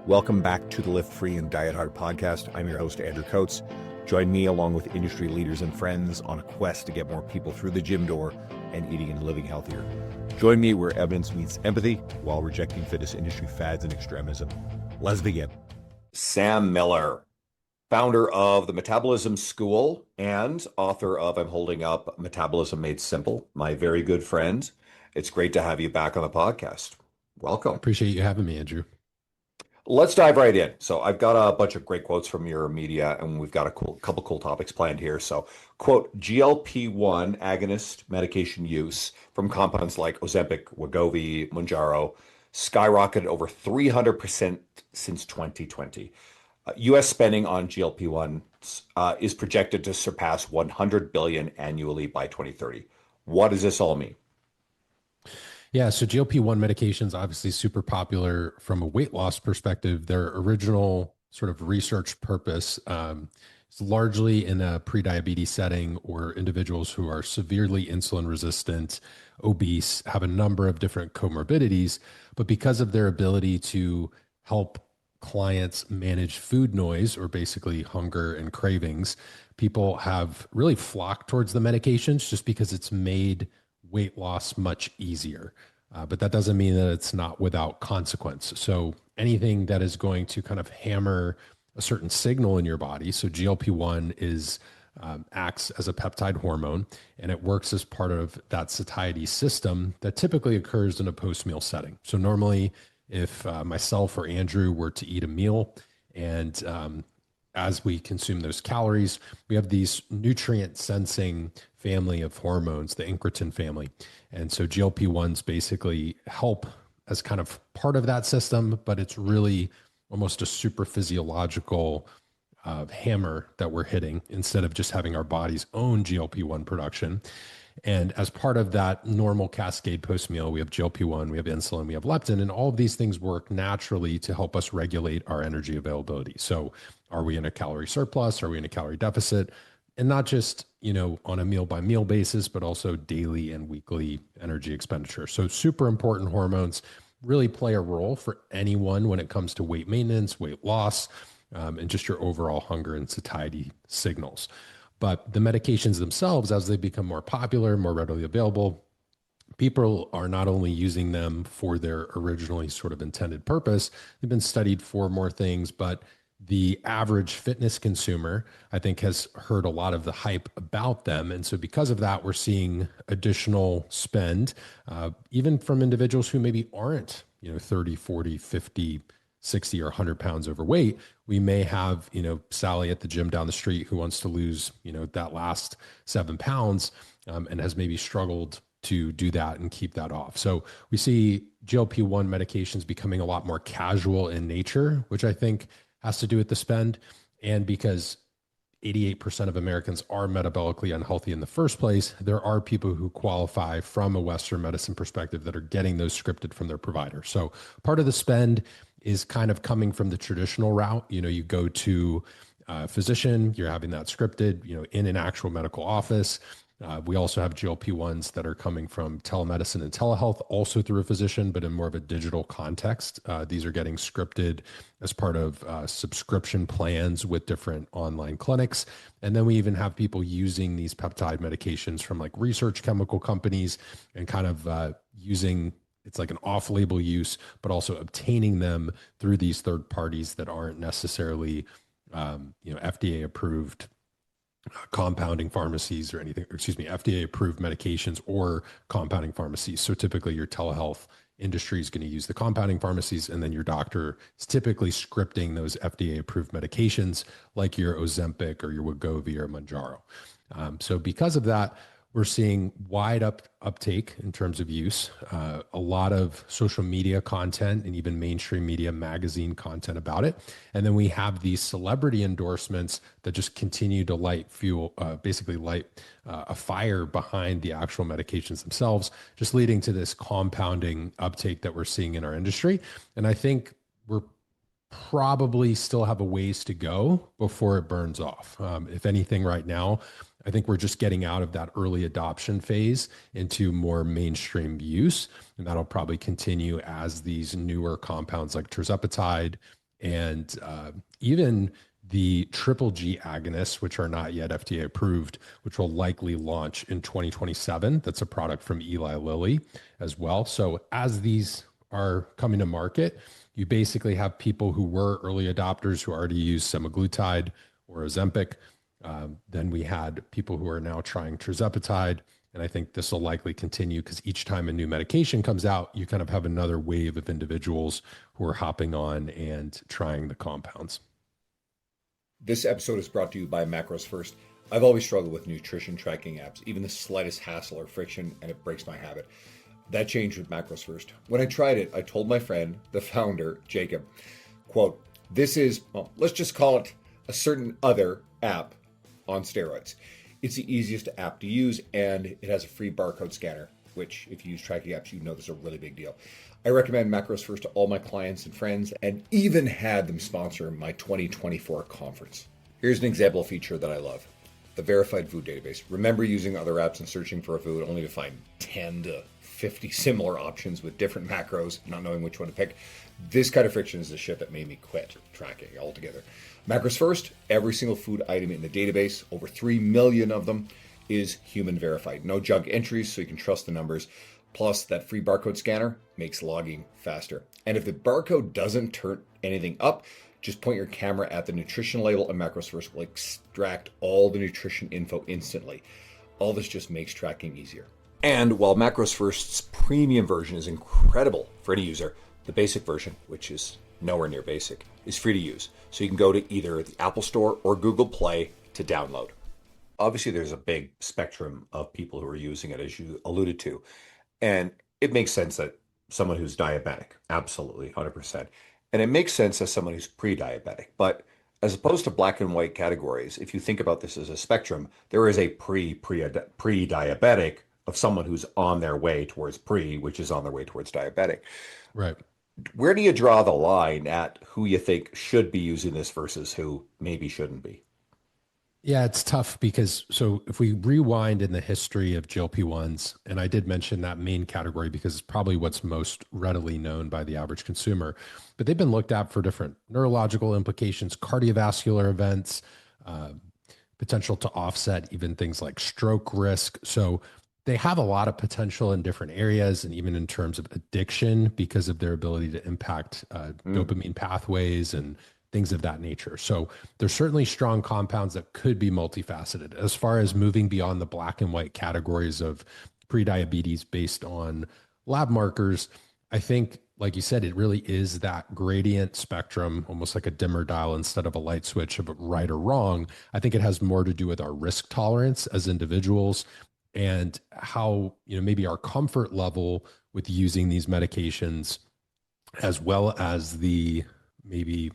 Welcome back to the Lift Free and Diet Hard podcast. I'm your host, Andrew Coates. Join me along with industry leaders and friends on a quest to get more people through the gym door and eating and living healthier. Join me where evidence meets empathy while rejecting fitness industry fads and extremism. Let's begin. Sam Miller, founder of the Metabolism School and author of I'm Holding Up Metabolism Made Simple, my very good friend. It's great to have you back on the podcast. Welcome. Appreciate you having me, Andrew. Let's dive right in. So I've got a bunch of great quotes from your media, and we've got a couple cool topics planned here. So, quote, GLP-1 agonist medication use from compounds like Ozempic, Wegovy, Mounjaro skyrocketed over 300% since 2020. U.S. spending on GLP-1 is projected to surpass 100 billion annually by 2030. What does this all mean? Yeah, so GLP-1 medications obviously super popular from a weight loss perspective. Their original sort of research purpose is largely in a prediabetes setting or individuals who are severely insulin resistant, obese, have a number of different comorbidities, but because of their ability to help clients manage food noise or basically hunger and cravings, people have really flocked towards the medications just because it's made weight loss much easier. But that doesn't mean that it's not without consequence. So anything that is going to kind of hammer a certain signal in your body. So GLP-1 is acts as a peptide hormone, and it works as part of that satiety system that typically occurs in a post-meal setting. So normally, if myself or Andrew were to eat a meal and as we consume those calories, we have these nutrient sensing family of hormones, the incretin family. And so GLP-1s basically help as kind of part of that system, but it's really almost a super physiological hammer that we're hitting instead of just having our body's own GLP-1 production. And as part of that normal cascade post-meal, we have GLP-1, we have insulin, we have leptin, and all of these things work naturally to help us regulate our energy availability. So are we in a calorie surplus? Are we in a calorie deficit? And not just, on a meal by meal basis, but also daily and weekly energy expenditure. So super important hormones really play a role for anyone when it comes to weight maintenance, weight loss, and just your overall hunger and satiety signals. But the medications themselves, as they become more popular, more readily available, people are not only using them for their originally sort of intended purpose, they've been studied for more things, but the average fitness consumer, I think, has heard a lot of the hype about them. And so because of that, we're seeing additional spend, even from individuals who maybe aren't, 30, 40, 50, 60 or 100 pounds overweight. We may have, Sally at the gym down the street who wants to lose, that last 7 pounds and has maybe struggled to do that and keep that off. So we see GLP-1 medications becoming a lot more casual in nature, which I think has to do with the spend. And because 88% of Americans are metabolically unhealthy in the first place, there are people who qualify from a Western medicine perspective that are getting those scripted from their provider. So part of the spend is kind of coming from the traditional route. You go to a physician, you're having that scripted, in an actual medical office. We also have GLP-1s that are coming from telemedicine and telehealth, also through a physician, but in more of a digital context. These are getting scripted as part of subscription plans with different online clinics. And then we even have people using these peptide medications from like research chemical companies and kind of using, it's like an off-label use, but also obtaining them through these third parties that aren't necessarily, FDA approved compounding pharmacies or anything, FDA approved medications or compounding pharmacies. So typically your telehealth industry is going to use the compounding pharmacies, and then your doctor is typically scripting those FDA approved medications like your Ozempic or your Wegovy or Mounjaro. So because of that, we're seeing wide uptake in terms of use, a lot of social media content and even mainstream media magazine content about it. And then we have these celebrity endorsements that just continue to light a fire behind the actual medications themselves, just leading to this compounding uptake that we're seeing in our industry. And I think we're probably still have a ways to go before it burns off. If anything, right now, I think we're just getting out of that early adoption phase into more mainstream use. And that'll probably continue as these newer compounds like tirzepatide And even the triple G agonists, which are not yet FDA approved, which will likely launch in 2027. That's a product from Eli Lilly as well. So as these are coming to market, you basically have people who were early adopters who already use semaglutide or Ozempic. Then we had people who are now trying tirzepatide. And I think this will likely continue because each time a new medication comes out, you kind of have another wave of individuals who are hopping on and trying the compounds. This episode is brought to you by Macros First. I've always struggled with nutrition tracking apps, even the slightest hassle or friction, and it breaks my habit. That changed with Macros First. When I tried it, I told my friend, the founder, Jacob, quote, this is, well, let's just call it a certain other app on steroids. It's the easiest app to use, and it has a free barcode scanner, which if you use tracking apps, you know this is a really big deal. I recommend Macros First to all my clients and friends, and even had them sponsor my 2024 conference. Here's an example feature that I love. The verified food database. Remember using other apps and searching for a food only to find 10 to 50 similar options with different macros, not knowing which one to pick. This kind of friction is the shit that made me quit tracking altogether. Macros First, every single food item in the database, over 3 million of them, is human verified. No junk entries, so you can trust the numbers. Plus, that free barcode scanner makes logging faster. And if the barcode doesn't turn anything up, just point your camera at the nutrition label and Macros First will extract all the nutrition info instantly. All this just makes tracking easier. And while Macros First's premium version is incredible for any user, the basic version, which is nowhere near basic, is free to use. So you can go to either the Apple Store or Google Play to download. Obviously, there's a big spectrum of people who are using it, as you alluded to. And it makes sense that someone who's diabetic, absolutely, 100%. And it makes sense as someone who's pre-diabetic. But as opposed to black and white categories, if you think about this as a spectrum, there is a pre-diabetic of someone who's on their way towards pre, which is on their way towards diabetic. Right. Where do you draw the line at who you think should be using this versus who maybe shouldn't be? Yeah, it's tough because so if we rewind in the history of GLP-1s, and I did mention that main category because it's probably what's most readily known by the average consumer, but they've been looked at for different neurological implications, cardiovascular events, potential to offset even things like stroke risk. So they have a lot of potential in different areas and even in terms of addiction because of their ability to impact dopamine pathways and things of that nature. So there's certainly strong compounds that could be multifaceted. As far as moving beyond the black and white categories of prediabetes based on lab markers, I think, like you said, it really is that gradient spectrum, almost like a dimmer dial instead of a light switch of right or wrong. I think it has more to do with our risk tolerance as individuals and how, maybe our comfort level with using these medications, as well as the maybe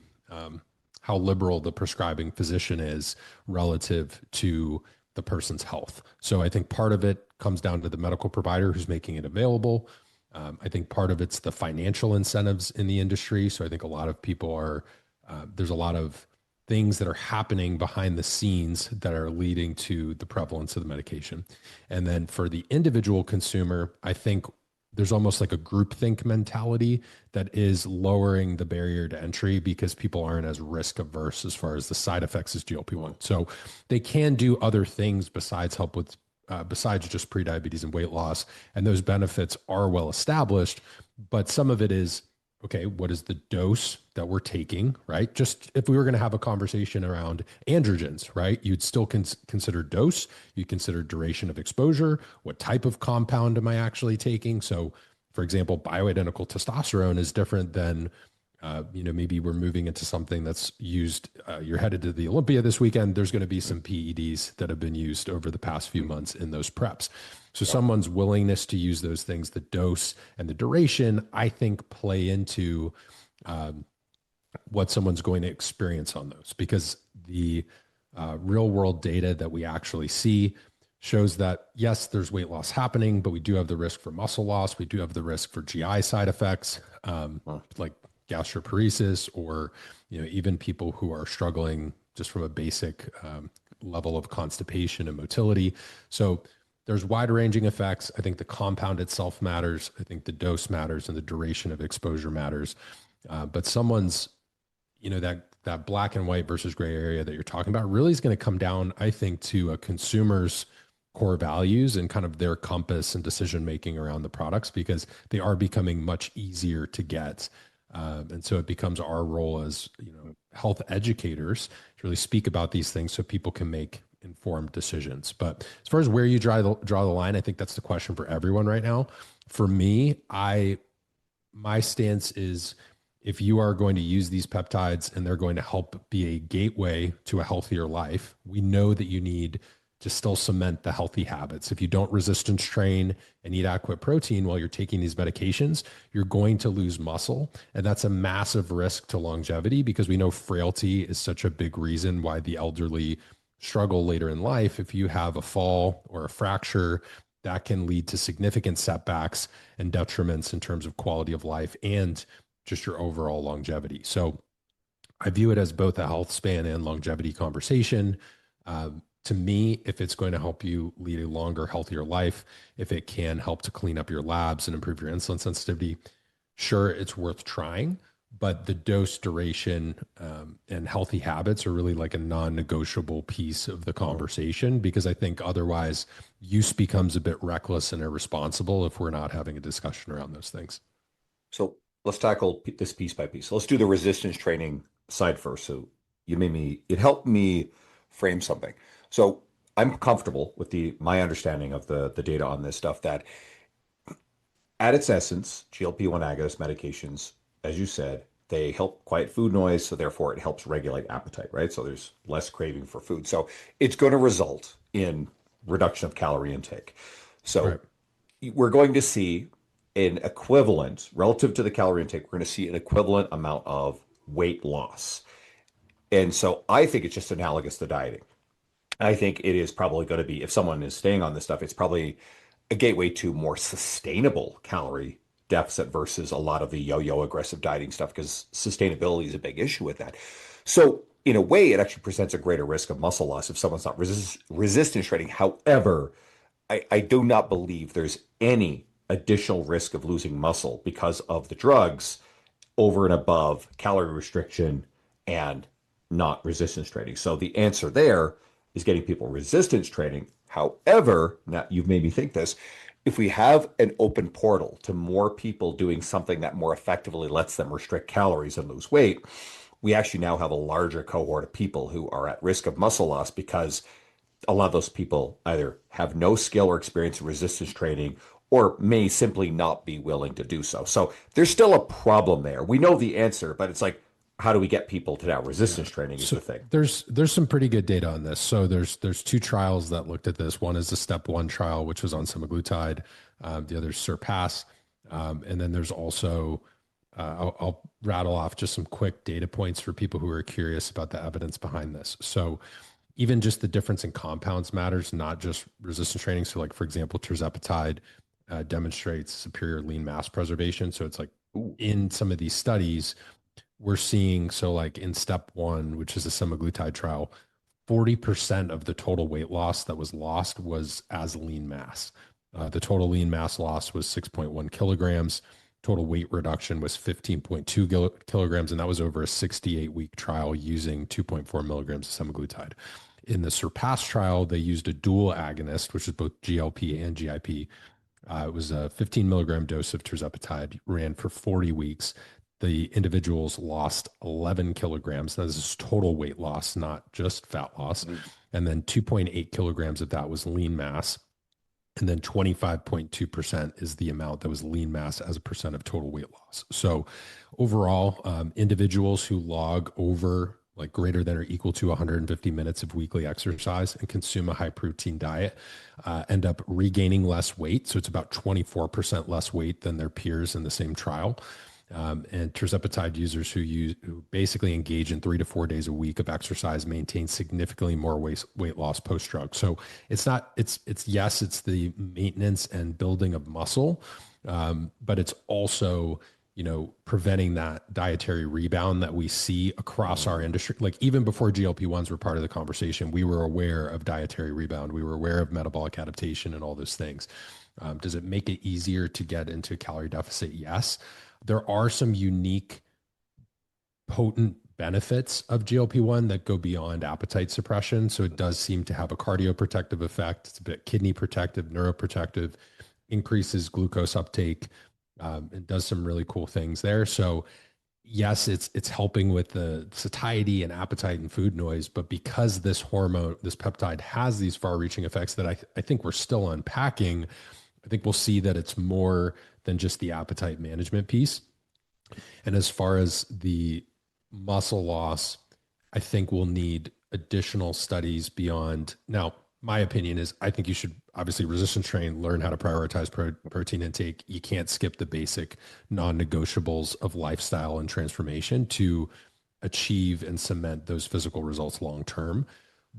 how liberal the prescribing physician is relative to the person's health. So I think part of it comes down to the medical provider who's making it available. I think part of it's the financial incentives in the industry. So I think a lot of people are, there's a lot of things that are happening behind the scenes that are leading to the prevalence of the medication. And then for the individual consumer, I think there's almost like a groupthink mentality that is lowering the barrier to entry because people aren't as risk averse as far as the side effects as GLP-1. So they can do other things besides help with, besides just prediabetes and weight loss. And those benefits are well established, but some of it is, okay, what is the dose that we're taking, right? Just if we were going to have a conversation around androgens, right? You'd still consider dose, you'd consider duration of exposure, what type of compound am I actually taking? So for example, bioidentical testosterone is different than, maybe we're moving into something that's used, you're headed to the Olympia this weekend, there's going to be some PEDs that have been used over the past few months in those preps. So someone's willingness to use those things, the dose and the duration, I think play into what someone's going to experience on those, because the real world data that we actually see shows that, yes, there's weight loss happening, but we do have the risk for muscle loss. We do have the risk for GI side effects, like gastroparesis, or even people who are struggling just from a basic level of constipation and motility. So there's wide-ranging effects. I think the compound itself matters. I think the dose matters and the duration of exposure matters. But someone's, that black and white versus gray area that you're talking about really is going to come down, I think, to a consumer's core values and kind of their compass and decision making around the products, because they are becoming much easier to get. And so it becomes our role as health educators to really speak about these things so people can make informed decisions. But as far as where you draw the line, I think that's the question for everyone right now. For me, my stance is, if you are going to use these peptides and they're going to help be a gateway to a healthier life, we know that you need to still cement the healthy habits. If you don't resistance train and eat adequate protein while you're taking these medications, you're going to lose muscle. And that's a massive risk to longevity, because we know frailty is such a big reason why the elderly struggle later in life. If you have a fall or a fracture, that can lead to significant setbacks and detriments in terms of quality of life and just your overall longevity. So I view it as both a health span and longevity conversation. To me, if it's going to help you lead a longer, healthier life, if it can help to clean up your labs and improve your insulin sensitivity, sure, it's worth trying. But the dose, duration, and healthy habits are really like a non-negotiable piece of the conversation, because I think otherwise use becomes a bit reckless and irresponsible if we're not having a discussion around those things. So let's tackle this piece by piece. So let's do the resistance training side first. So it helped me frame something. So I'm comfortable with my understanding of the data on this stuff, that at its essence, GLP-1 agonist medications, as you said, they help quiet food noise. So therefore it helps regulate appetite, right? So there's less craving for food. So it's going to result in reduction of calorie intake. So Right. we're going to see an equivalent relative to the calorie intake. We're going to see an equivalent amount of weight loss. And so I think it's just analogous to dieting. I think it is probably going to be, if someone is staying on this stuff, it's probably a gateway to more sustainable calorie deficit versus a lot of the yo-yo aggressive dieting stuff, because sustainability is a big issue with that. So in a way, it actually presents a greater risk of muscle loss if someone's not resistance training. However, I do not believe there's any additional risk of losing muscle because of the drugs over and above calorie restriction and not resistance training. So the answer there is getting people resistance training. However, now you've made me think this, if we have an open portal to more people doing something that more effectively lets them restrict calories and lose weight, we actually now have a larger cohort of people who are at risk of muscle loss, because a lot of those people either have no skill or experience in resistance training or may simply not be willing to do so. So there's still a problem there. We know the answer, but it's like, how do we get people to that resistance training is the thing. There's some pretty good data on this. So there's two trials that looked at this. One is the step 1 trial, which was on semaglutide. The other is Surpass. And then there's also, I'll rattle off just some quick data points for people who are curious about the evidence behind this. So even just the difference in compounds matters, not just resistance training. So like, for example, tirzepatide demonstrates superior lean mass preservation. So it's like, in some of these studies, we're seeing, so like in step 1, which is a semaglutide trial, 40% of the total weight loss that was lost was as lean mass. The total lean mass loss was 6.1 kilograms. Total weight reduction was 15.2 kilograms, and that was over a 68-week trial using 2.4 milligrams of semaglutide. In the Surpass trial, they used a dual agonist, which is both GLP and GIP. It was a 15 milligram dose of tirzepatide, ran for 40 weeks. The individuals lost 11 kilograms. That is total weight loss, not just fat loss. And then 2.8 kilograms of that was lean mass. And then 25.2% is the amount that was lean mass as a percent of total weight loss. So overall, individuals who log over like greater than or equal to 150 minutes of weekly exercise and consume a high protein diet end up regaining less weight. So it's about 24% less weight than their peers in the same trial. And tirzepatide users who basically engage in 3 to 4 days a week of exercise maintain significantly more weight loss post drug. So it's the maintenance and building of muscle, but it's also, preventing that dietary rebound that we see across our industry. Like even before GLP-1s were part of the conversation, we were aware of dietary rebound. We were aware of metabolic adaptation and all those things. Does it make it easier to get into a calorie deficit? Yes. There are some unique, potent benefits of GLP-1 that go beyond appetite suppression. So it does seem to have a cardioprotective effect. It's a bit kidney protective, neuroprotective, increases glucose uptake. It does some really cool things there. So yes, it's helping with the satiety and appetite and food noise, but because this hormone, this peptide has these far-reaching effects that I think we're still unpacking, I think we'll see that it's more than just the appetite management piece. And as far as the muscle loss, I think we'll need additional studies beyond. Now, my opinion is I think you should obviously resistance train, learn how to prioritize protein intake. You can't skip the basic non-negotiables of lifestyle and transformation to achieve and cement those physical results long term.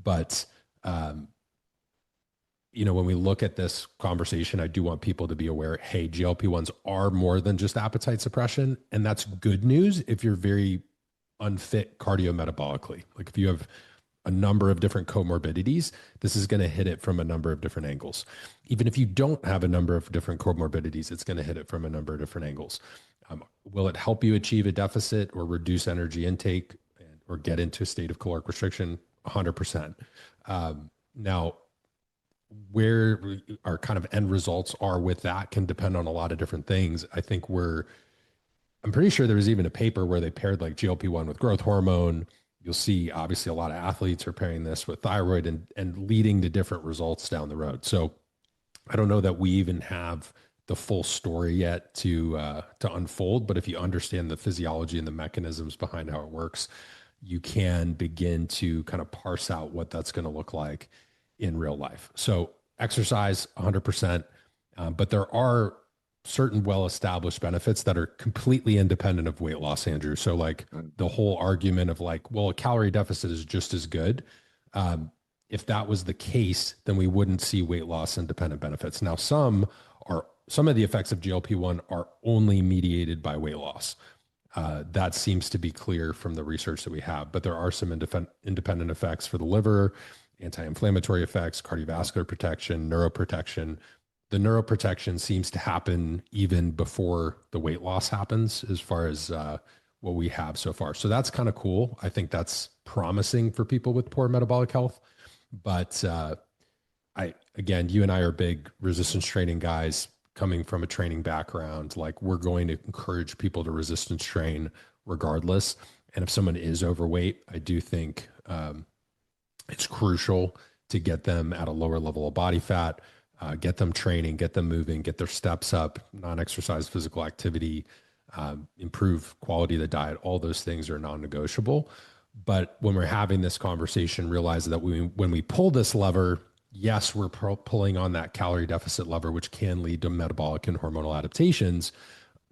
But when we look at this conversation, I do want people to be aware, hey, GLP-1s are more than just appetite suppression. And that's good news if you're very unfit cardiometabolically. Like if you have a number of different comorbidities, this is going to hit it from a number of different angles. Even if you don't have a number of different comorbidities, it's going to hit it from a number of different angles. Will it help you achieve a deficit or reduce energy intake or get into a state of caloric restriction? 100%. Now, where our kind of end results are with that can depend on a lot of different things. I'm pretty sure there was even a paper where they paired like GLP-1 with growth hormone. You'll see obviously a lot of athletes are pairing this with thyroid and leading to different results down the road. So I don't know that we even have the full story yet to unfold, but if you understand the physiology and the mechanisms behind how it works, you can begin to kind of parse out what that's going to look like in real life. So exercise 100%, but there are certain well-established benefits that are completely independent of weight loss, Andrew. So like the whole argument of like, well, a calorie deficit is just as good. If that was the case, then we wouldn't see weight loss independent benefits. Now, some of the effects of GLP-1 are only mediated by weight loss. That seems to be clear from the research that we have, but there are some independent effects for the liver, anti-inflammatory effects, cardiovascular protection, neuroprotection. The neuroprotection seems to happen even before the weight loss happens as far as what we have so far. So that's kind of cool. I think that's promising for people with poor metabolic health. But again, you and I are big resistance training guys coming from a training background. Like we're going to encourage people to resistance train regardless. And if someone is overweight, I do think it's crucial to get them at a lower level of body fat, get them training, get them moving, get their steps up, non-exercise physical activity, improve quality of the diet. All those things are non-negotiable. But when we're having this conversation, realize that when we pull this lever, yes, we're pulling on that calorie deficit lever, which can lead to metabolic and hormonal adaptations.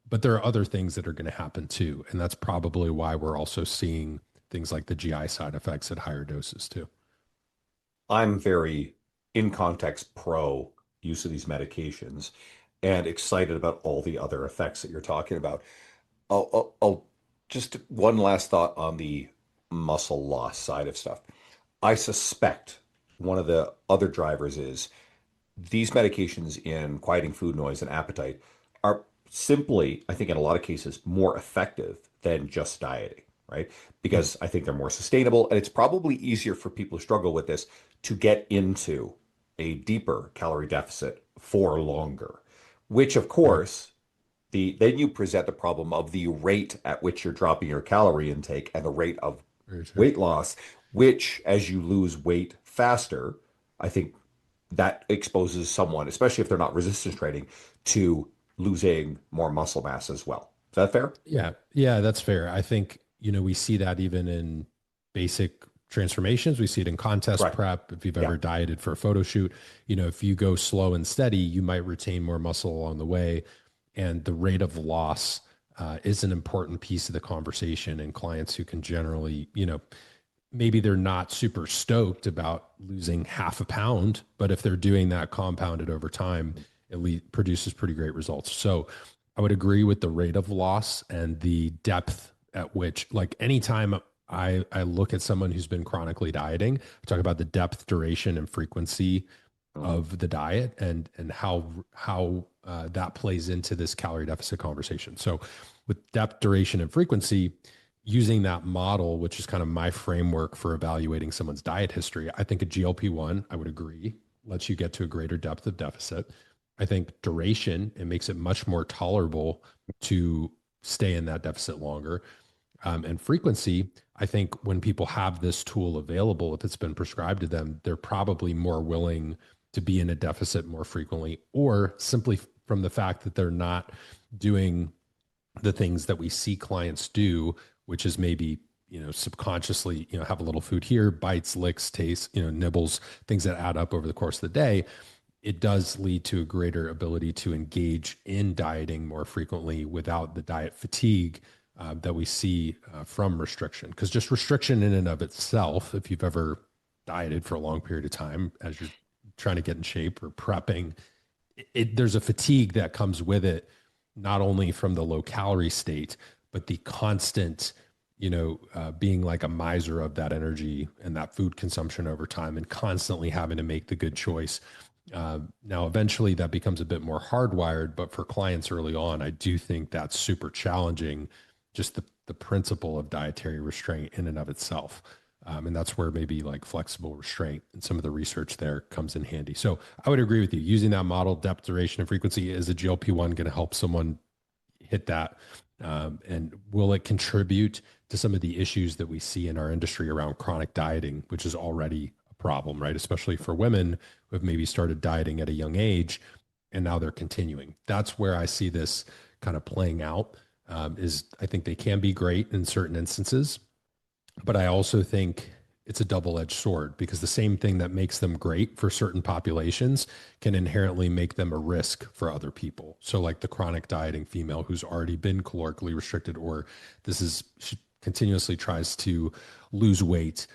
But there are other things that are going to happen too. And that's probably why we're also seeing things like the GI side effects at higher doses too. I'm very in context pro use of these medications and excited about all the other effects that you're talking about. I'll just one last thought on the muscle loss side of stuff. I suspect one of the other drivers is these medications in quieting food noise and appetite are simply, I think in a lot of cases, more effective than just dieting, right? Because I think they're more sustainable and it's probably easier for people who struggle with this to get into a deeper calorie deficit for longer, which of course, then you present the problem of the rate at which you're dropping your calorie intake and the rate of weight loss, which as you lose weight faster, I think that exposes someone, especially if they're not resistance training, to losing more muscle mass as well. Is that fair? Yeah. Yeah, that's fair. I think, we see that even in basic transformations. We see it in contest prep. If you've ever dieted for a photo shoot, if you go slow and steady, you might retain more muscle along the way. And the rate of loss is an important piece of the conversation. And clients who can generally, maybe they're not super stoked about losing half a pound, but if they're doing that compounded over time, it produces pretty great results. So I would agree with the rate of loss and the depth at which, like anytime I look at someone who's been chronically dieting, I talk about the depth, duration, and frequency of the diet and how that plays into this calorie deficit conversation. So with depth, duration, and frequency, using that model, which is kind of my framework for evaluating someone's diet history, I think a GLP-1, I would agree, lets you get to a greater depth of deficit. I think duration, it makes it much more tolerable to stay in that deficit longer. And frequency, I think when people have this tool available, if it's been prescribed to them, they're probably more willing to be in a deficit more frequently, or simply from the fact that they're not doing the things that we see clients do, which is maybe, subconsciously, have a little food here, bites, licks, tastes, nibbles, things that add up over the course of the day. It does lead to a greater ability to engage in dieting more frequently without the diet fatigue that we see from restriction. Because just restriction in and of itself, if you've ever dieted for a long period of time as you're trying to get in shape or prepping, there's a fatigue that comes with it, not only from the low calorie state, but the constant, being like a miser of that energy and that food consumption over time, and constantly having to make the good choice. Now, eventually that becomes a bit more hardwired, but for clients early on, I do think that's super challenging, just the principle of dietary restraint in and of itself. And that's where maybe like flexible restraint and some of the research there comes in handy. So I would agree with you. Using that model, depth, duration, and frequency, is a GLP-1 going to help someone hit that? And will it contribute to some of the issues that we see in our industry around chronic dieting, which is already a problem, right? Especially for women who have maybe started dieting at a young age and now they're continuing. That's where I see this kind of playing out. Is I think they can be great in certain instances, but I also think it's a double-edged sword, because the same thing that makes them great for certain populations can inherently make them a risk for other people. So like the chronic dieting female who's already been calorically restricted, or she continuously tries to lose weight,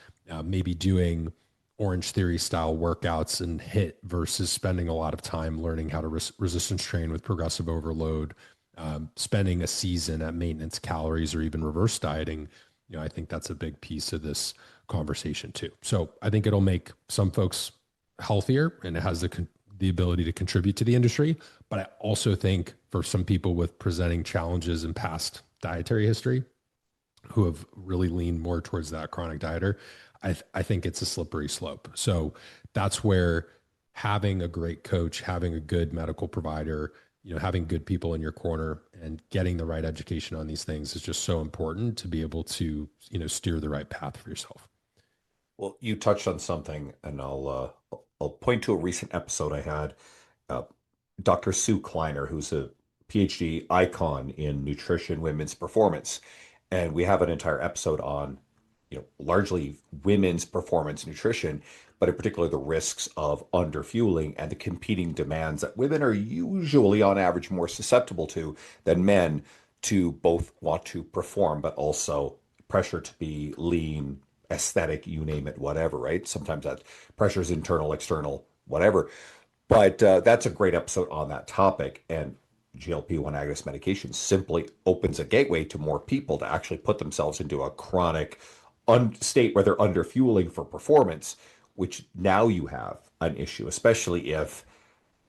maybe doing Orange Theory style workouts and HIIT versus spending a lot of time learning how to resistance train with progressive overload, spending a season at maintenance calories, or even reverse dieting. I think that's a big piece of this conversation too. So I think it'll make some folks healthier, and it has the ability to contribute to the industry. But I also think for some people with presenting challenges in past dietary history, who have really leaned more towards that chronic dieter, I think it's a slippery slope. So that's where having a great coach, having a good medical provider, having good people in your corner and getting the right education on these things is just so important to be able to, steer the right path for yourself. Well, you touched on something, and I'll point to a recent episode I had. Uh, Dr. Sue Kleiner, who's a PhD icon in nutrition, women's performance, and we have an entire episode on, largely women's performance nutrition, but in particular the risks of underfueling and the competing demands that women are usually, on average, more susceptible to than men, to both want to perform, but also pressure to be lean, aesthetic, you name it, whatever, right? Sometimes that pressure is internal, external, whatever. But that's a great episode on that topic. And GLP-1 agonist medication simply opens a gateway to more people to actually put themselves into a chronic state where they're underfueling for performance, which now you have an issue, especially if,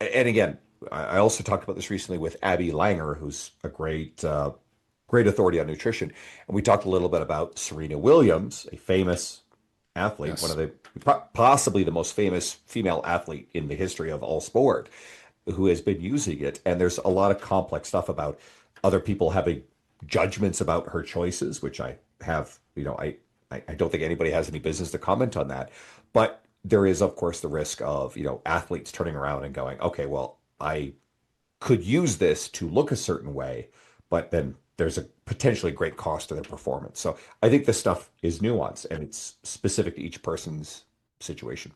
and again, I also talked about this recently with Abby Langer, who's a great authority on nutrition. And we talked a little bit about Serena Williams, a famous athlete, yes, one of the possibly the most famous female athlete in the history of all sport, who has been using it. And there's a lot of complex stuff about other people having judgments about her choices, which I have, I don't think anybody has any business to comment on that. But there is, of course, the risk of, athletes turning around and going, okay, well, I could use this to look a certain way, but then there's a potentially great cost to their performance. So I think this stuff is nuanced, and it's specific to each person's situation.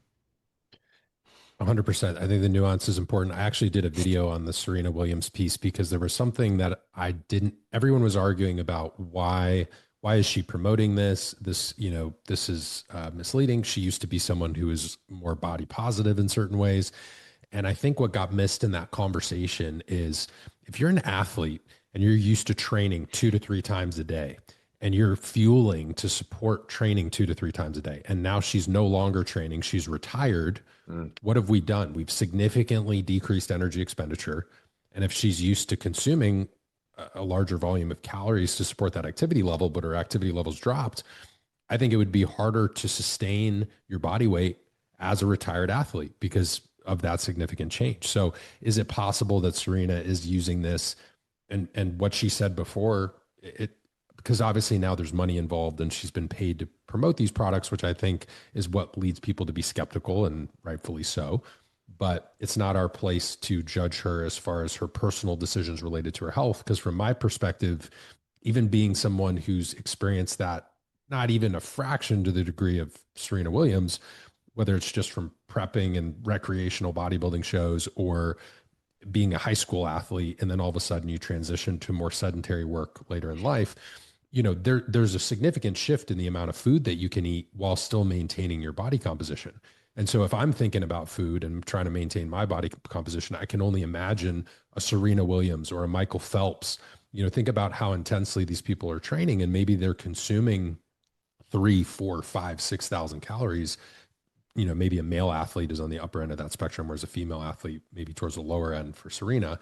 100%. I think the nuance is important. I actually did a video on the Serena Williams piece because there was something that everyone was arguing about. Why is she promoting this? This is misleading. She used to be someone who is more body positive in certain ways. And I think what got missed in that conversation is, if you're an athlete and you're used to training 2 to 3 times a day, and you're fueling to support training 2 to 3 times a day, and now she's no longer training, she's retired. What have we done? We've significantly decreased energy expenditure. And if she's used to consuming a larger volume of calories to support that activity level, but her activity levels dropped, I think it would be harder to sustain your body weight as a retired athlete because of that significant change. So is it possible that Serena is using this and what she said before it, because obviously now there's money involved and she's been paid to promote these products, which I think is what leads people to be skeptical, and rightfully so. But it's not our place to judge her as far as her personal decisions related to her health. Because from my perspective, even being someone who's experienced that, not even a fraction to the degree of Serena Williams, whether it's just from prepping and recreational bodybuilding shows or being a high school athlete, and then all of a sudden you transition to more sedentary work later in life, there's a significant shift in the amount of food that you can eat while still maintaining your body composition. And so if I'm thinking about food and trying to maintain my body composition, I can only imagine a Serena Williams or a Michael Phelps. Think about how intensely these people are training, and maybe they're consuming 3, 4, 5, 6,000 calories. Maybe a male athlete is on the upper end of that spectrum, whereas a female athlete maybe towards the lower end for Serena.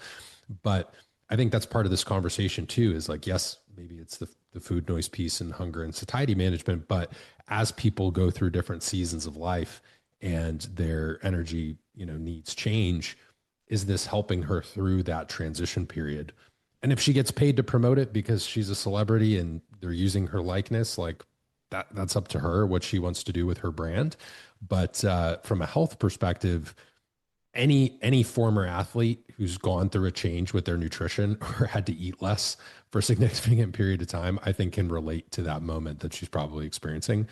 But I think that's part of this conversation too, is like, yes, maybe it's the food noise piece and hunger and satiety management, but as people go through different seasons of life and their energy, needs change, is this helping her through that transition period? And if she gets paid to promote it because she's a celebrity and they're using her likeness, like that's up to her, what she wants to do with her brand. But from a health perspective, any former athlete who's gone through a change with their nutrition or had to eat less for a significant period of time, I think can relate to that moment that she's probably experiencing.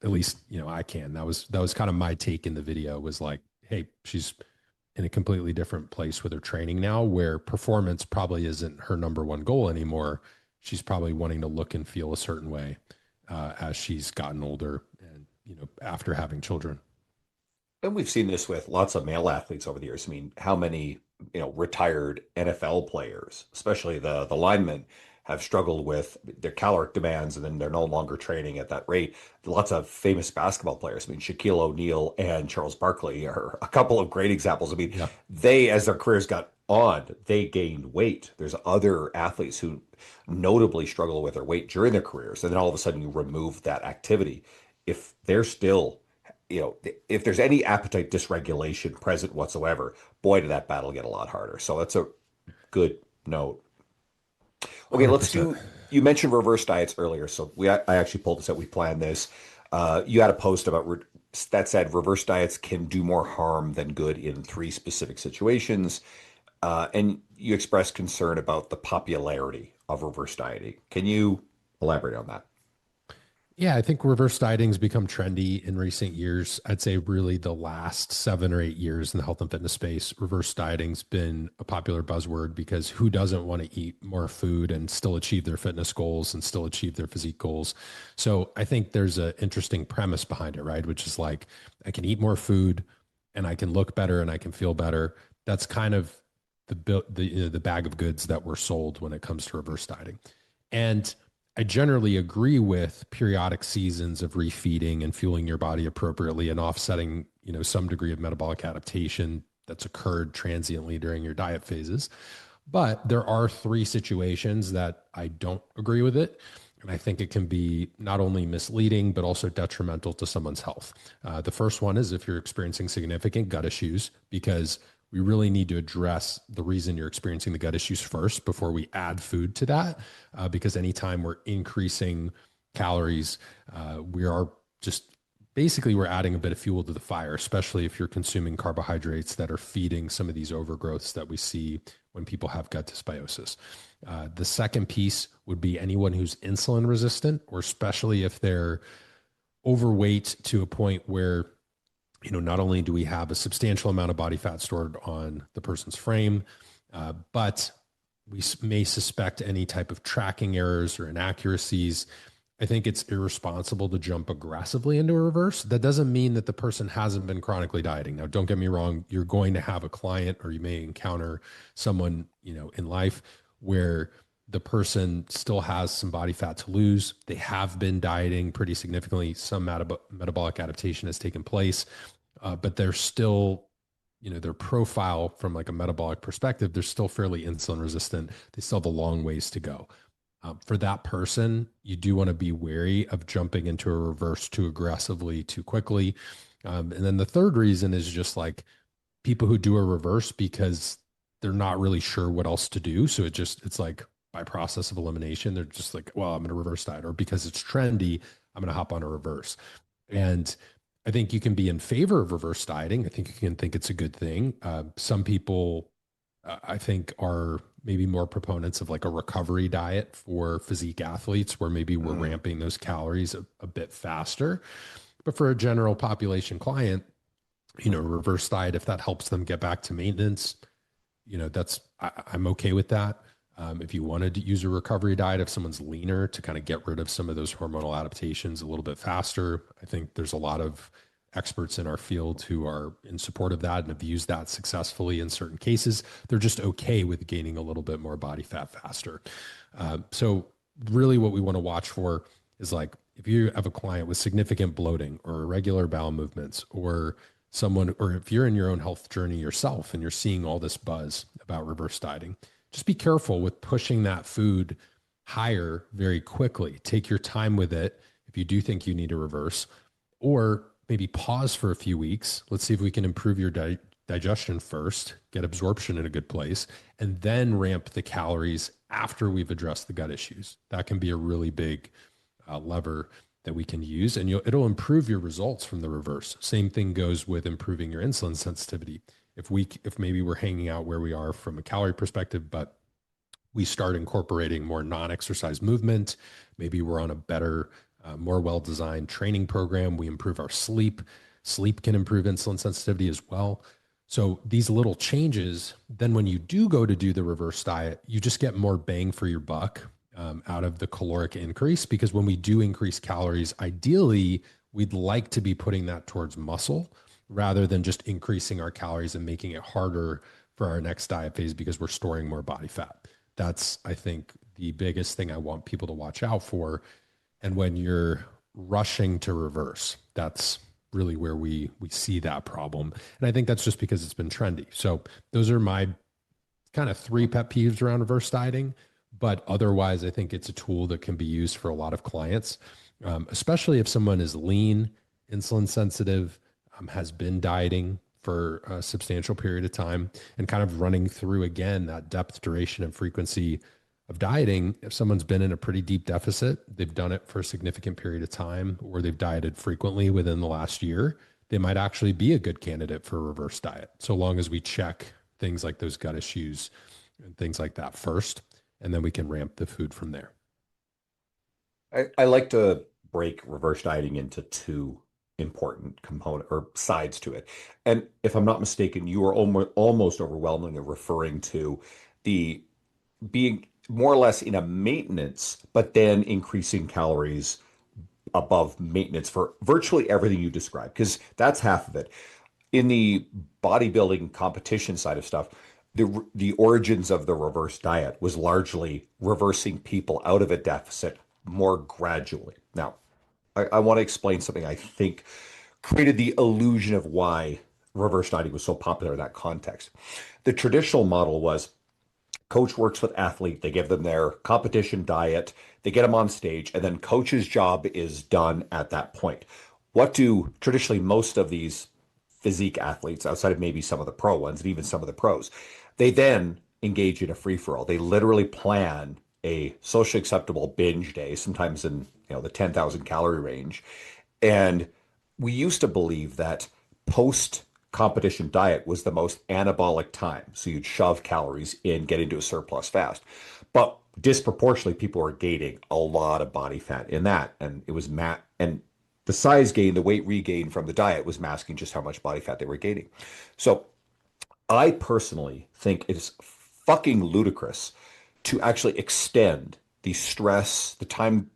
At least, I can. That was kind of my take in the video, was like, hey, she's in a completely different place with her training now, where performance probably isn't her number one goal anymore. She's probably wanting to look and feel a certain way as she's gotten older and, after having children. And we've seen this with lots of male athletes over the years. I mean, how many, retired NFL players, especially the linemen, have struggled with their caloric demands, and then they're no longer training at that rate. Lots of famous basketball players. I mean, Shaquille O'Neal and Charles Barkley are a couple of great examples. I mean, Yeah. they, as their careers got on, they gained weight. There's other athletes who notably struggle with their weight during their careers, and then all of a sudden you remove that activity. If they're still, if there's any appetite dysregulation present whatsoever, boy, did that battle get a lot harder. So that's a good note. Okay, let's 100%. do. You mentioned reverse diets earlier, so I actually pulled this out. We planned this. You had a post about that said reverse diets can do more harm than good in 3 specific situations, and you expressed concern about the popularity of reverse dieting. Can you elaborate on that? Yeah, I think reverse dieting's become trendy in recent years. I'd say really the last 7 or 8 years in the health and fitness space, reverse dieting's been a popular buzzword, because who doesn't want to eat more food and still achieve their fitness goals and still achieve their physique goals? So I think there's an interesting premise behind it, right? Which is like, I can eat more food and I can look better and I can feel better. That's kind of the bag of goods that we're sold when it comes to reverse dieting. And I generally agree with periodic seasons of refeeding and fueling your body appropriately and offsetting, some degree of metabolic adaptation that's occurred transiently during your diet phases. But there are 3 situations that I don't agree with it. And I think it can be not only misleading, but also detrimental to someone's health. The first one is if you're experiencing significant gut issues, because we really need to address the reason you're experiencing the gut issues first before we add food to that. Because anytime we're increasing calories, we are just basically we're adding a bit of fuel to the fire, especially if you're consuming carbohydrates that are feeding some of these overgrowths that we see when people have gut dysbiosis. The second piece would be anyone who's insulin resistant, or especially if they're overweight to a point where not only do we have a substantial amount of body fat stored on the person's frame, but we may suspect any type of tracking errors or inaccuracies. I think it's irresponsible to jump aggressively into a reverse. That doesn't mean that the person hasn't been chronically dieting. Now, don't get me wrong. You're going to have a client, or you may encounter someone, in life where the person still has some body fat to lose. They have been dieting pretty significantly. Some metabolic adaptation has taken place, but they're still their profile from like a metabolic perspective, they're still fairly insulin resistant. They still have a long ways to go. For that person, you do want to be wary of jumping into a reverse too aggressively, too quickly. And then the third reason is just like people who do a reverse because they're not really sure what else to do. So it's like by process of elimination, they're just like, well, I'm going to reverse diet, or because it's trendy, I'm going to hop on a reverse. And I think you can be in favor of reverse dieting. I think you can think it's a good thing. Some people, I think, are maybe more proponents of like a recovery diet for physique athletes, where maybe we're ramping those calories a bit faster. But for a general population client, reverse diet, if that helps them get back to maintenance, I'm okay with that. If you wanted to use a recovery diet, if someone's leaner, to kind of get rid of some of those hormonal adaptations a little bit faster, I think there's a lot of experts in our field who are in support of that and have used that successfully in certain cases. They're just okay with gaining a little bit more body fat faster. So really what we want to watch for is like, if you have a client with significant bloating or irregular bowel movements, or someone, or if you're in your own health journey yourself and you're seeing all this buzz about reverse dieting, just be careful with pushing that food higher very quickly. Take your time with it if you do think you need a reverse, or maybe pause for a few weeks. Let's see if we can improve your digestion first, get absorption in a good place, and then ramp the calories after we've addressed the gut issues. That can be a really big lever that we can use, and it'll improve your results from the reverse. Same thing goes with improving your insulin sensitivity. If maybe we're hanging out where we are from a calorie perspective, but we start incorporating more non-exercise movement, maybe we're on a better, more well-designed training program, we improve our sleep. Sleep can improve insulin sensitivity as well. So these little changes, then when you do go to do the reverse diet, you just get more bang for your buck out of the caloric increase, because when we do increase calories, ideally, we'd like to be putting that towards muscle rather than just increasing our calories and making it harder for our next diet phase because we're storing more body fat. That's, I think, the biggest thing I want people to watch out for. And when you're rushing to reverse, that's really where we see that problem. And I think that's just because it's been trendy. So those are my kind of 3 pet peeves around reverse dieting. But otherwise, I think it's a tool that can be used for a lot of clients, especially if someone is lean, insulin sensitive, has been dieting for a substantial period of time, and kind of running through again that depth, duration, and frequency of dieting. If someone's been in a pretty deep deficit, they've done it for a significant period of time, or they've dieted frequently within the last year, they might actually be a good candidate for a reverse diet, so long as we check things like those gut issues and things like that first, and then we can ramp the food from there. I like to break reverse dieting into 2 important component or sides to it. And if I'm not mistaken, you are almost overwhelmingly referring to the being more or less in a maintenance, but then increasing calories above maintenance for virtually everything you described, because that's half of it. In the bodybuilding competition side of stuff, the origins of the reverse diet was largely reversing people out of a deficit more gradually. Now, I want to explain something I think created the illusion of why reverse dieting was so popular in that context. The traditional model was coach works with athlete, they give them their competition diet, they get them on stage, and then coach's job is done at that point. What do traditionally most of these physique athletes, outside of maybe some of the pro ones and even some of the pros, they then engage in a free-for-all. They literally plan a socially acceptable binge day, sometimes in the 10,000 calorie range. And we used to believe that post competition diet was the most anabolic time. So you'd shove calories in, get into a surplus fast. But disproportionately, people were gaining a lot of body fat in that. And it was and the size gain, the weight regain from the diet was masking just how much body fat they were gaining. So I personally think it is fucking ludicrous to actually extend the stress, the time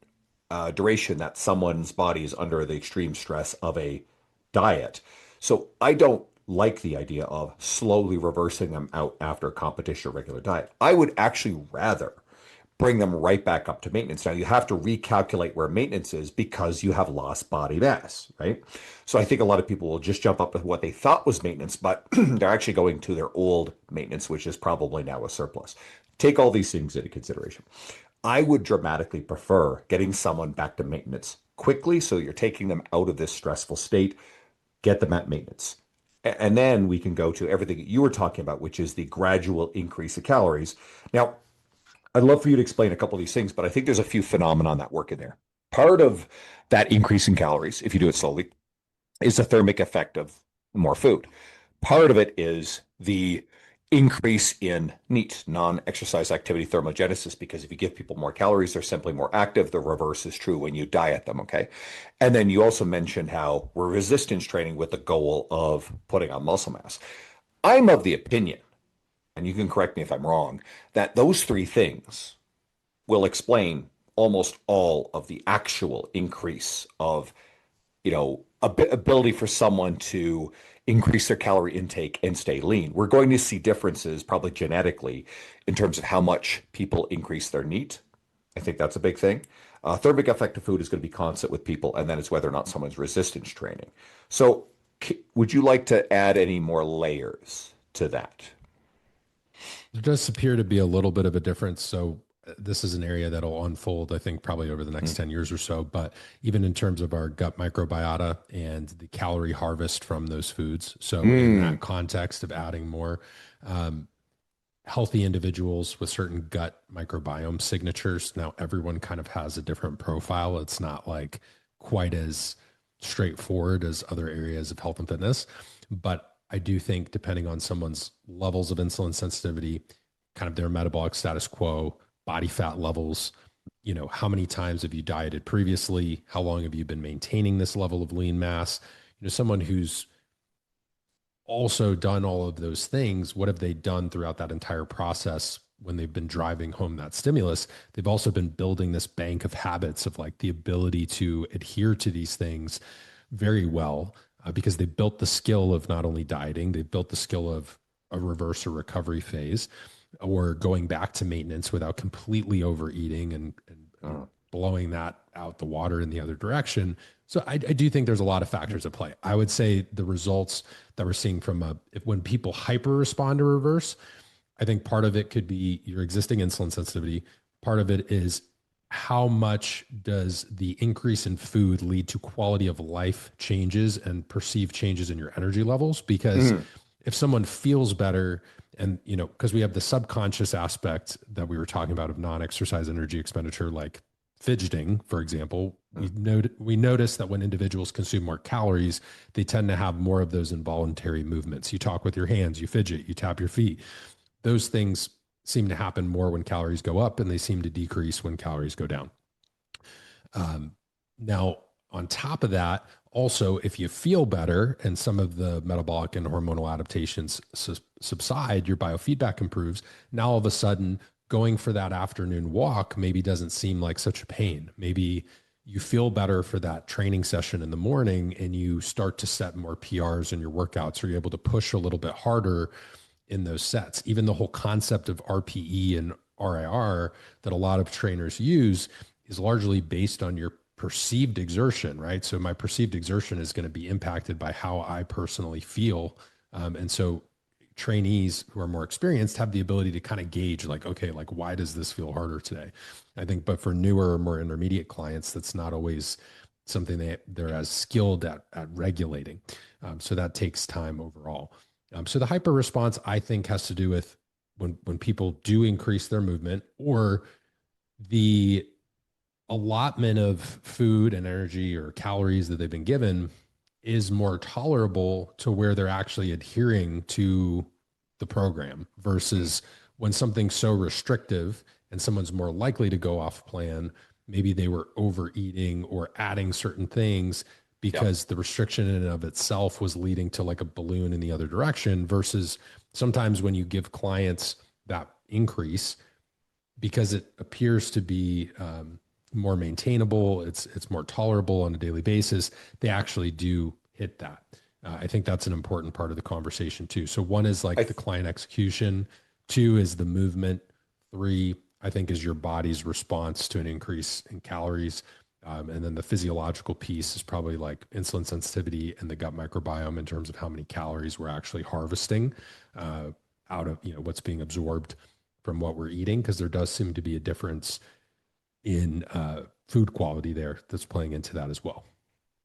duration that someone's body is under the extreme stress of a diet. So I don't like the idea of slowly reversing them out after a competition or regular diet. I would actually rather bring them right back up to maintenance. Now you have to recalculate where maintenance is because you have lost body mass, right? So I think a lot of people will just jump up with what they thought was maintenance, but they're actually going to their old maintenance, which is probably now a surplus. Take all these things into consideration. I would dramatically prefer getting someone back to maintenance quickly so you're taking them out of this stressful state, get them at maintenance. And then we can go to everything that you were talking about, which is the gradual increase of calories. Now, I'd love for you to explain a couple of these things, but I think there's a few phenomenon that work in there. Part of that increase in calories, if you do it slowly, is the thermic effect of more food. Part of it is the increase in NEAT, non-exercise activity thermogenesis, because if you give people more calories, they're simply more active. The reverse is true when you diet them, okay? And then you also mentioned how we're resistance training with the goal of putting on muscle mass. I'm of the opinion, and you can correct me if I'm wrong, that those three things will explain almost all of the actual increase of, ability for someone to increase their calorie intake and stay lean. We're going to see differences probably genetically in terms of how much people increase their NEAT. I think that's a big thing. Thermic effect of food is going to be constant with people, and then it's whether or not someone's resistance training. So, would you like to add any more layers to that? There does appear to be a little bit of a difference. So this is an area that'll unfold, I think, probably over the next 10 years or so. But even in terms of our gut microbiota and the calorie harvest from those foods. So in that context of adding more healthy individuals with gut microbiome signatures, now everyone kind of has a different profile. It's not like quite as straightforward as other areas of health and fitness. But I do think depending on someone's levels of insulin sensitivity, kind of their metabolic status quo, body fat levels, how many times have you dieted previously? How long have you been maintaining this level of lean mass? Someone who's also done all of those things, what have they done throughout that entire process when they've been driving home that stimulus? They've also been building this bank of habits of like the ability to adhere to these things very well because they built the skill of not only dieting, they built the skill of a reverse or recovery phase or going back to maintenance without completely overeating and blowing that out the water in the other direction. So I do think there's a lot of factors at play. I would say the results that we're seeing from when people hyper respond to reverse, I think part of it could be your existing insulin sensitivity. Part of it is how much does the increase in food lead to quality of life changes and perceived changes in your energy levels? Because if someone feels better, and because we have the subconscious aspect that we were talking about of non-exercise energy expenditure, like fidgeting, for example, we notice that when individuals consume more calories, they tend to have more of those involuntary movements. You talk with your hands, you fidget, you tap your feet. Those things seem to happen more when calories go up, and they seem to decrease when calories go down. Now, on top of that, also, if you feel better and some of the metabolic and hormonal adaptations subside, your biofeedback improves. Now, all of a sudden, going for that afternoon walk maybe doesn't seem like such a pain. Maybe you feel better for that training session in the morning and you start to set more PRs in your workouts, or you're able to push a little bit harder in those sets. Even the whole concept of RPE and RIR that a lot of trainers use is largely based on your perceived exertion, right? So my perceived exertion is going to be impacted by how I personally feel. And so trainees who are more experienced have the ability to kind of gauge like, okay, like why does this feel harder today? I think, but for newer, more intermediate clients, that's not always something they're as skilled at regulating. So that takes time overall. So the hyper response, I think, has to do with when people do increase their movement, or the allotment of food and energy or calories that they've been given is more tolerable to where they're actually adhering to the program, versus when something's so restrictive and someone's more likely to go off plan, maybe they were overeating or adding certain things because the restriction in and of itself was leading to like a balloon in the other direction, versus sometimes when you give clients that increase, because it appears to be more maintainable, it's more tolerable on a daily basis, they actually do hit that. I think that's an important part of the conversation too. So one is like the client execution, two is the movement, three, I think, is your body's response to an increase in calories. And then the physiological piece is probably like insulin sensitivity and the gut microbiome in terms of how many calories we're actually harvesting out of what's being absorbed from what we're eating, because there does seem to be a difference in food quality there that's playing into that as well.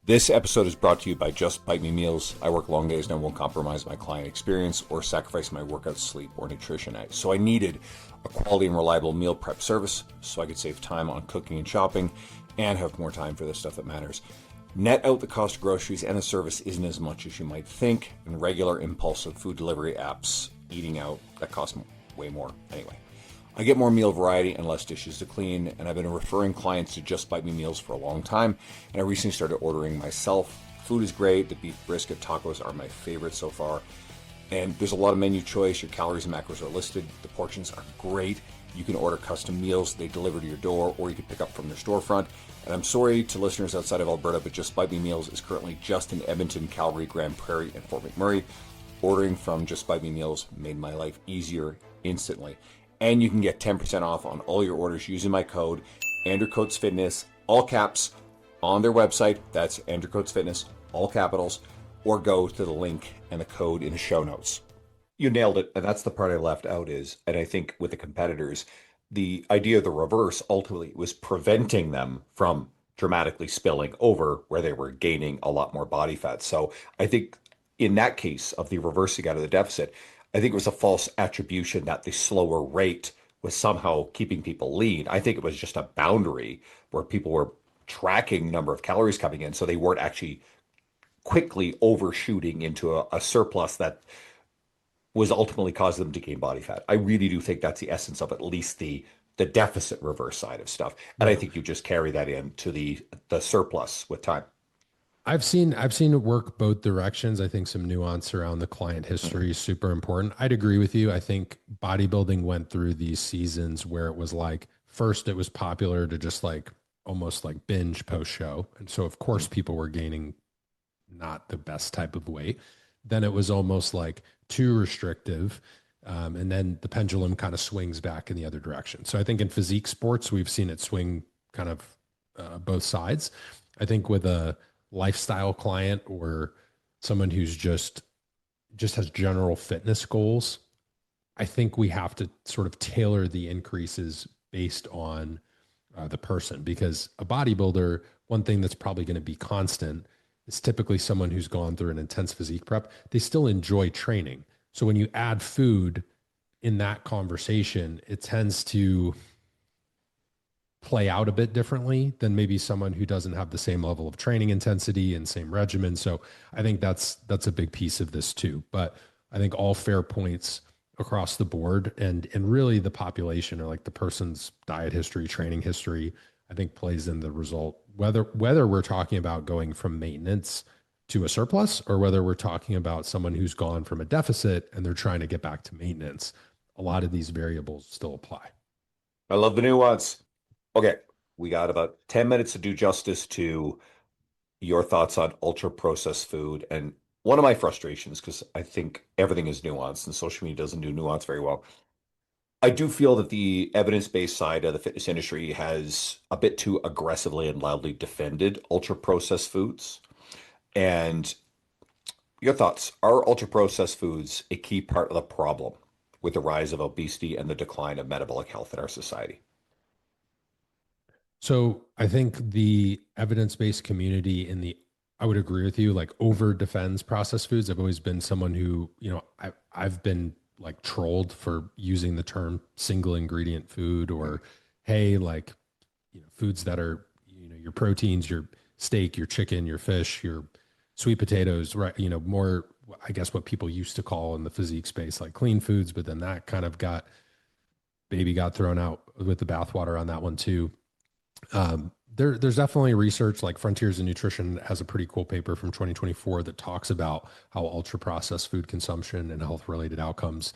This episode is brought to you by Just Bite Me Meals. I work long days and I won't compromise my client experience or sacrifice my workout, sleep, or nutrition. So I needed a quality and reliable meal prep service so I could save time on cooking and shopping and have more time for the stuff that matters. Net out the cost of groceries and the service isn't as much as you might think, and regular impulsive food delivery apps, eating out, that costs way more anyway. I get more meal variety and less dishes to clean, and I've been referring clients to Just Bite Me Meals for a long time, and I recently started ordering myself. Food is great. The beef brisket tacos are my favorite so far, and there's a lot of menu choice. Your calories and macros are listed. The portions are great. You can order custom meals. They deliver to your door, or you can pick up from their storefront. And I'm sorry to listeners outside of Alberta, but Just Bite Me Meals is currently just in Edmonton, Calgary, Grand Prairie, and Fort McMurray. Ordering from Just Bite Me Meals made my life easier instantly. And you can get 10% off on all your orders using my code, Andrew Coates Fitness, all caps, on their website. That's Andrew Coates Fitness, all capitals, or go to the link and the code in the show notes. You nailed it. And that's the part I left out is, and I think with the competitors, the idea of the reverse ultimately was preventing them from dramatically spilling over where they were gaining a lot more body fat. So I think in that case of the reversing out of the deficit, I think it was a false attribution that the slower rate was somehow keeping people lean. I think it was just a boundary where people were tracking the number of calories coming in, so they weren't actually quickly overshooting into a surplus that was ultimately causing them to gain body fat. I really do think that's the essence of at least the deficit reverse side of stuff. And I think you just carry that into the surplus with time. I've seen it work both directions. I think some nuance around the client history is super important. I'd agree with you. I think bodybuilding went through these seasons where it was like, first it was popular to just like almost like binge post show. And so of course people were gaining not the best type of weight. Then it was almost like too restrictive. And then the pendulum kind of swings back in the other direction. So I think in physique sports, we've seen it swing kind of both sides. I think with a lifestyle client or someone who's just has general fitness goals, I think we have to sort of tailor the increases based on the person, because a bodybuilder, one thing that's probably going to be constant is typically someone who's gone through an intense physique prep. They still enjoy training. So when you add food in that conversation, it tends to play out a bit differently than maybe someone who doesn't have the same level of training intensity and same regimen. So I think that's a big piece of this too. But I think all fair points across the board, and really the population, or like the person's diet history, training history, I think plays in the result, whether we're talking about going from maintenance to a surplus, or whether we're talking about someone who's gone from a deficit and they're trying to get back to maintenance. A lot of these variables still apply. I love the nuance. Okay, we got about 10 minutes to do justice to your thoughts on ultra processed food. And one of my frustrations, because I think everything is nuanced and social media doesn't do nuance very well. I do feel that the evidence-based side of the fitness industry has a bit too aggressively and loudly defended ultra processed foods. And your thoughts, are ultra processed foods a key part of the problem with the rise of obesity and the decline of metabolic health in our society? So I think the evidence-based community I would agree with you, like over defends processed foods. I've always been someone who, I've been like trolled for using the term single ingredient food, or, hey, like, foods that are, your proteins, your steak, your chicken, your fish, your sweet potatoes, right? More, I guess, what people used to call in the physique space, like clean foods, but then that kind of got thrown out with the bathwater on that one too. There's definitely research, like Frontiers in Nutrition has a pretty cool paper from 2024 that talks about how ultra processed food consumption and health related outcomes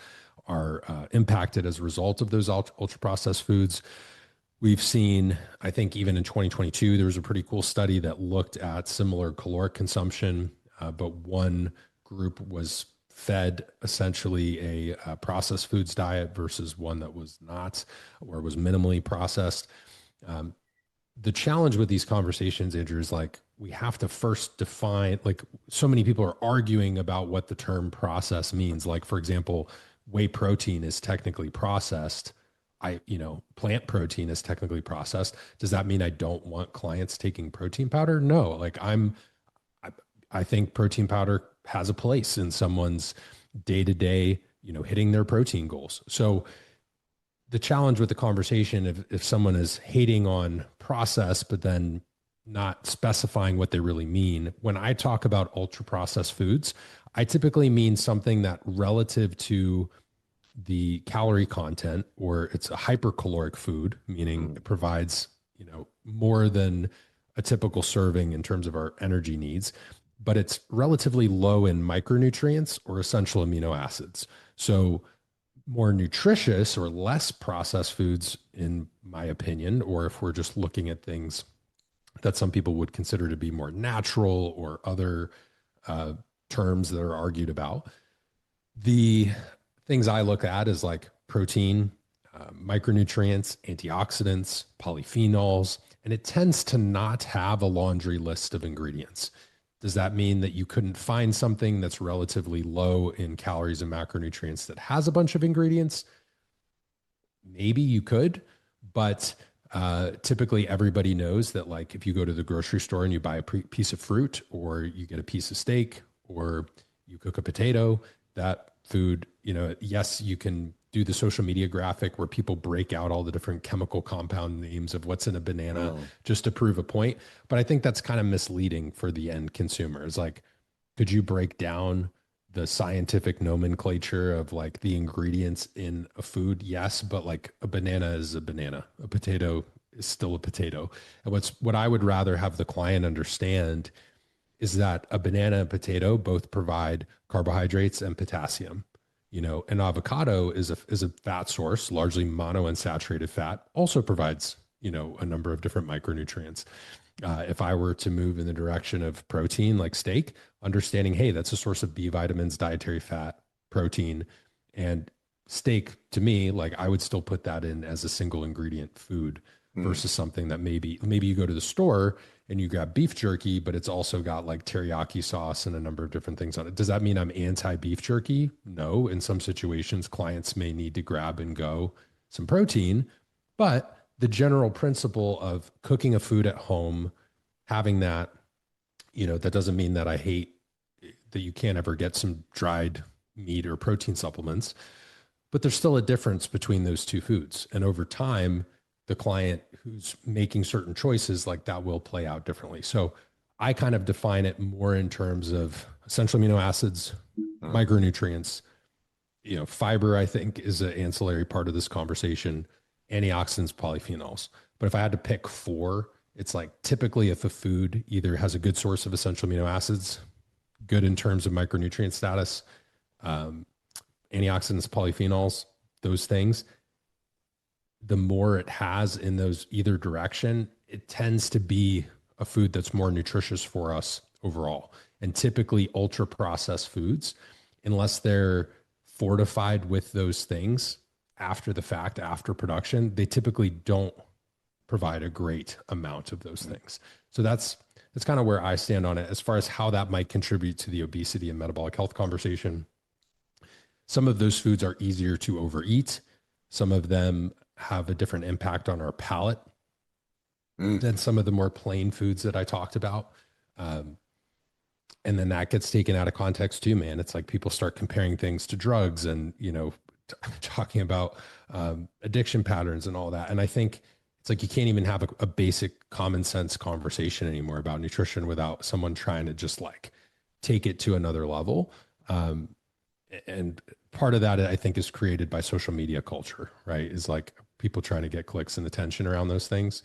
are impacted as a result of those ultra processed foods. We've seen, I think even in 2022, there was a pretty cool study that looked at similar caloric consumption, but one group was fed essentially a processed foods diet versus one that was not or was minimally processed. The challenge with these conversations, Andrew, is like we have to first define, like so many people are arguing about what the term process means. Like, for example, whey protein is technically processed. Plant protein is technically processed. Does that mean I don't want clients taking protein powder? No, like I think protein powder has a place in someone's day to day, hitting their protein goals. So the challenge with the conversation, if someone is hating on process, but then not specifying what they really mean, when I talk about ultra processed foods, I typically mean something that relative to the calorie content, or it's a hypercaloric food, meaning it provides, more than a typical serving in terms of our energy needs, but it's relatively low in micronutrients or essential amino acids. So more nutritious or less processed foods, in my opinion, or if we're just looking at things that some people would consider to be more natural or other terms that are argued about, the things I look at is like protein, micronutrients, antioxidants, polyphenols, and it tends to not have a laundry list of ingredients. Does that mean that you couldn't find something that's relatively low in calories and macronutrients that has a bunch of ingredients? Maybe you could, but typically everybody knows that, like, if you go to the grocery store and you buy a piece of fruit, or you get a piece of steak, or you cook a potato, that food, yes, you can do the social media graphic where people break out all the different chemical compound names of what's in a banana just to prove a point. But I think that's kind of misleading for the end consumer. It's like, could you break down the scientific nomenclature of like the ingredients in a food? Yes, but like a banana is a banana, a potato is still a potato. And what I would rather have the client understand is that a banana and potato both provide carbohydrates and potassium. An avocado is a fat source, largely monounsaturated fat, also provides, a number of different micronutrients. If I were to move in the direction of protein, like steak, understanding, hey, that's a source of B vitamins, dietary fat, protein, and steak, to me, like I would still put that in as a single ingredient food versus something that maybe you go to the store and you grab beef jerky, but it's also got like teriyaki sauce and a number of different things on it. Does that mean I'm anti beef jerky? No. In some situations, clients may need to grab and go some protein, but the general principle of cooking a food at home, having that, that doesn't mean that I hate that you can't ever get some dried meat or protein supplements, but there's still a difference between those two foods. And over time, the client who's making certain choices, like that will play out differently. So I kind of define it more in terms of essential amino acids, micronutrients, fiber, I think, is an ancillary part of this conversation, antioxidants, polyphenols. But if I had to pick four, it's like typically if a food either has a good source of essential amino acids, good in terms of micronutrient status, antioxidants, polyphenols, those things, the more it has in those either direction, it tends to be a food that's more nutritious for us overall. And typically ultra processed foods, unless they're fortified with those things after the fact, after production, they typically don't provide a great amount of those things. So that's kind of where I stand on it. As far as how that might contribute to the obesity and metabolic health conversation, some of those foods are easier to overeat. Some of them have a different impact on our palate than some of the more plain foods that I talked about. And then that gets taken out of context too, man. It's like people start comparing things to drugs and, talking about addiction patterns and all that. And I think it's like you can't even have a basic common sense conversation anymore about nutrition without someone trying to just like take it to another level. And part of that, I think, is created by social media culture, right? Is like people trying to get clicks and attention around those things.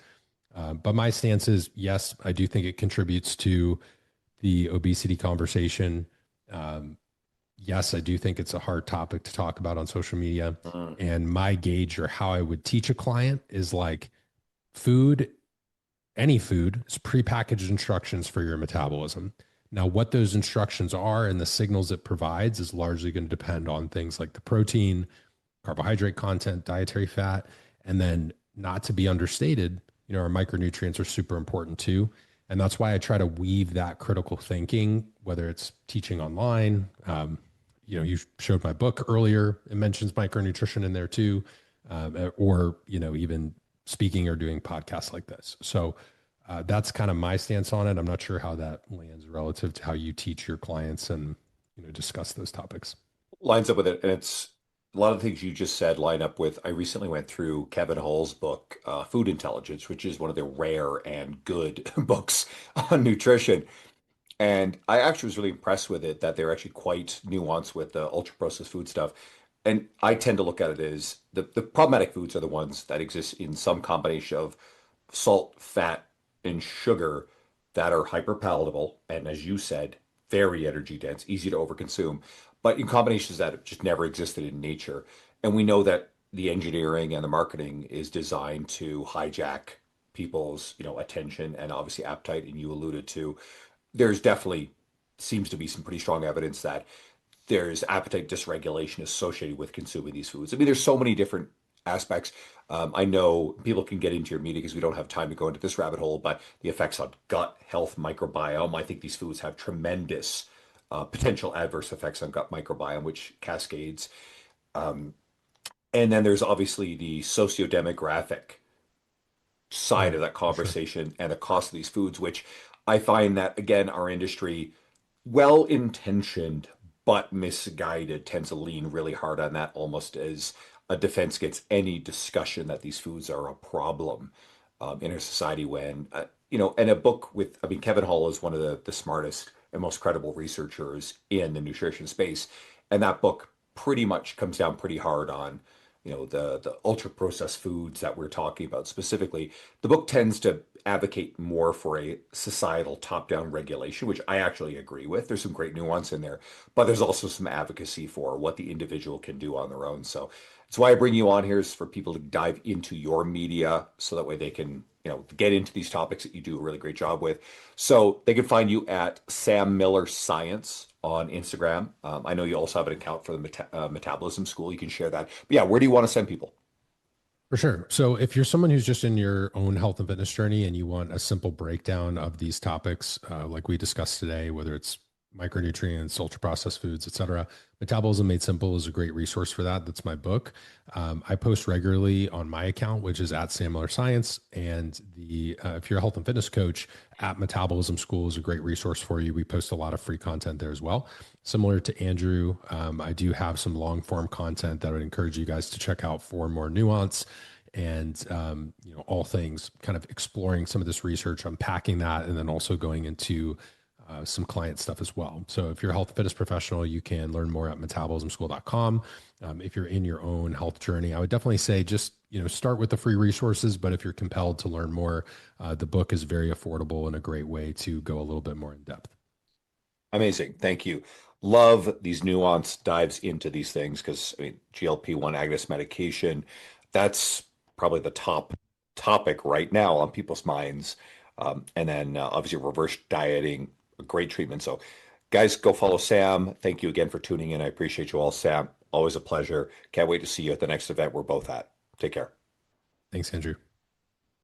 But my stance is, yes, I do think it contributes to the obesity conversation. Yes, I do think it's a hard topic to talk about on social media. And my gauge, or how I would teach a client, is like food, any food is prepackaged instructions for your metabolism. Now, what those instructions are and the signals it provides is largely going to depend on things like the protein, carbohydrate content, dietary fat, and then not to be understated, our micronutrients are super important too. And that's why I try to weave that critical thinking, whether it's teaching online. You showed my book earlier. It mentions micronutrition in there too, or, even speaking or doing podcasts like this. So that's kind of my stance on it. I'm not sure how that lands relative to how you teach your clients and, discuss those topics. Lines up with it, and it's a lot of the things you just said line up with. I recently went through Kevin Hall's book, Food Intelligence, which is one of the rare and good books on nutrition. And I actually was really impressed with it that they're actually quite nuanced with the ultra processed food stuff. And I tend to look at it as the problematic foods are the ones that exist in some combination of salt, fat, and sugar that are hyper palatable. And as you said, very energy dense, easy to overconsume, but in combinations that have just never existed in nature. And we know that the engineering and the marketing is designed to hijack people's, attention and obviously appetite. And you alluded to there's definitely seems to be some pretty strong evidence that there's appetite dysregulation associated with consuming these foods. I mean, there's so many different aspects. I know people can get into your meeting because we don't have time to go into this rabbit hole, but the effects on gut health, microbiome. I think these foods have tremendous potential adverse effects on gut microbiome, which cascades. Um, and then there's obviously the socio-demographic side of that For sure. conversation and the cost of these foods, which I find that again, our industry, well intentioned but misguided, tends to lean really hard on that almost as a defense against any discussion that these foods are a problem in our society. When, and a book with, I mean, Kevin Hall is one of the smartest and most credible researchers in the nutrition space. And that book pretty much comes down pretty hard on the ultra processed foods that we're talking about specifically. The book tends to advocate more for a societal top-down regulation, which I actually agree with. There's some great nuance in there, but there's also some advocacy for what the individual can do on their own. So that's why I bring you on here, is for people to dive into your media so that way they can get into these topics that you do a really great job with. So they can find you at Sam Miller Science on Instagram. I know you also have an account for the Metabolism School. You can share that. But yeah, where do you want to send people? For sure. So if you're someone who's just in your own health and fitness journey and you want a simple breakdown of these topics, like we discussed today, whether it's micronutrients, ultra processed foods, et cetera, Metabolism Made Simple is a great resource for that. That's my book. I post regularly on my account, which is at Sam Miller Science. And if you're a health and fitness coach, at Metabolism School is a great resource for you. We post a lot of free content there as well. Similar to Andrew, I do have some long form content that I would encourage you guys to check out for more nuance and all things kind of exploring some of this research, unpacking that, and then also going into some client stuff as well. So if you're a health and fitness professional, you can learn more at metabolismschool.com. If you're in your own health journey, I would definitely say just start with the free resources. But if you're compelled to learn more, the book is very affordable and a great way to go a little bit more in depth. Amazing. Thank you. Love these nuance dives into these things because I mean, GLP-1 agonist medication, that's probably the top topic right now on people's minds. And then obviously reverse dieting, a great treatment. So guys, go follow Sam. Thank you again for tuning in. I appreciate you all, Sam. Always a pleasure. Can't wait to see you at the next event we're both at. Take care. Thanks, Andrew.